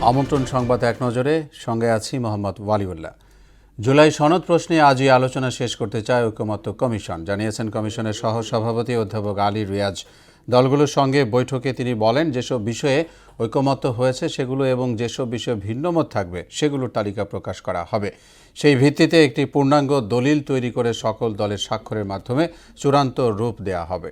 আমন্ত্রণ সংবাদ এক নজরে, সঙ্গে আছি মোহাম্মদ ওয়ালিউল্লাহ। জুলাই সনদ প্রশ্নে আজই আলোচনা শেষ করতে চায় ঐকমত্য কমিশন, জানিয়েছেন কমিশনের সহসভাপতি অধ্যাপক আলী রিয়াজ। দলগুলোর সঙ্গে বৈঠকে তিনি বলেন, যেসব বিষয়ে ঐকমত্য হয়েছে সেগুলো এবং যেসব বিষয়ে ভিন্নমত থাকবে সেগুলোর তালিকা প্রকাশ করা হবে। সেই ভিত্তিতে একটি পূর্ণাঙ্গ দলিল তৈরি করে সকল দলের স্বাক্ষরের মাধ্যমে চূড়ান্ত রূপ দেয়া হবে।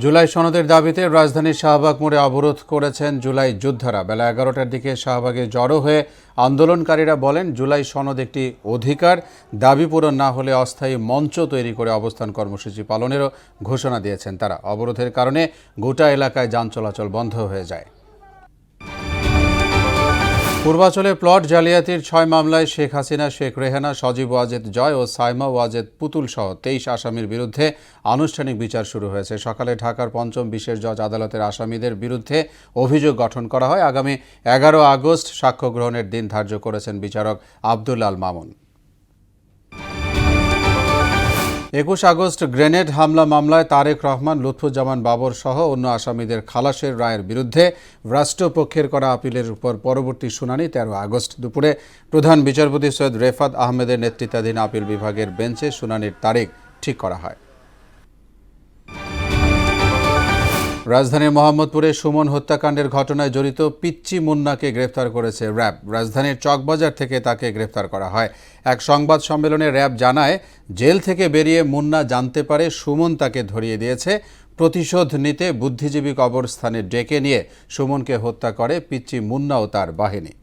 জুলাই সনদের দাবিতে রাজধানীর শাহবাগ মোড়ে অবরোধ করেছেন জুলাই যোদ্ধারা। বেলা 11টার দিকে শাহবাগে জড়ো হয়ে আন্দোলনকারীরা বলেন, জুলাই সনদ একটি অধিকার, দাবি পূরণ না হলে অস্থায়ী মঞ্চ তৈরি করে অবস্থান কর্মসূচি পালনেরও ঘোষণা দিয়েছেন তারা। অবরোধের কারণে গোটা এলাকায় যান চলাচল বন্ধ হয়ে যায়। পূর্বাঞ্চলে প্লট জালিয়াতির 6 মামলায় শেখ হাসিনা, শেখ রেহানা, সজীব ওয়াজেদ জয় ও সাইমা ওয়াজেদ পুতুল সহ 23 আসামির বিরুদ্ধে আনুষ্ঠানিক বিচার শুরু হয়েছে। সকালে ঢাকার পঞ্চম বিশেষ জজ আদালতের আসামিদের বিরুদ্ধে অভিযোগ গঠন করা হয়। আগামী 11 আগস্ট সাক্ষ্য গ্রহণের দিন ধার্য করেছেন বিচারক আব্দুল আল মামুন। 21 আগস্ট গ্রেনেড হামলা মামলায় তারেক রহমান, লুৎফুজ্জামান বাবর সহ অন্য আসামিদের খালাসের রায়ের বিরুদ্ধে রাষ্ট্রপক্ষের করা আপিলের উপর পরবর্তী শুনানি 13 আগস্ট দুপুরে প্রধান বিচারপতি সৈয়দ রেফাত আহমেদের নেতৃত্বাধীন আপিল বিভাগের বেঞ্চে শুনানির তারিখ ঠিক করা হয়। রাজধানীর মোহাম্মদপুরে সুমন হত্যাকাণ্ডের ঘটনায় জড়িত পিচ্চি মুন্নাকে গ্রেফতার করেছে র্যাব। রাজধানীর চকবাজার থেকে তাকে গ্রেফতার করা হয়। এক সংবাদ সম্মেলনে র্যাব জানায়, জেল থেকে বেরিয়ে মুন্না জানতে পারে সুমন তাকে ধরিয়ে দিয়েছে। প্রতিশোধ নিতে বুদ্ধিজীবী কবরস্থানে ডেকে নিয়ে সুমনকে হত্যা করে পিচ্চি মুন্না ও তার বাহিনী।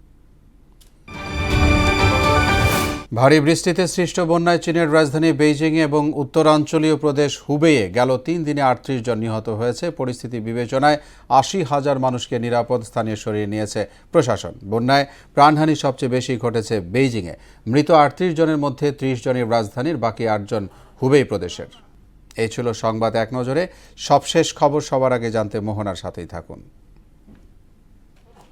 ভারী বৃষ্টিতে সৃষ্ট বন্যায় চীনের রাজধানী বেইজিংয়ে এবং উত্তরাঞ্চলীয় প্রদেশ হুবেইয়ে গেল 3 দিনে 38 জন নিহত হয়েছে। পরিস্থিতি বিবেচনায় 80,000 মানুষকে নিরাপদ স্থানে সরিয়ে নিয়েছে প্রশাসন। বন্যায় প্রাণহানি সবচেয়ে বেশি ঘটেছে বেইজিংয়ে। মৃত 38 জনের মধ্যে 30 জনই রাজধানীর, বাকি 8 জন হুবেই প্রদেশের। এই ছিল সংবাদ এক নজরে। সবশেষ খবর সবার আগে জানতে মোহনার সাথেই থাকুন।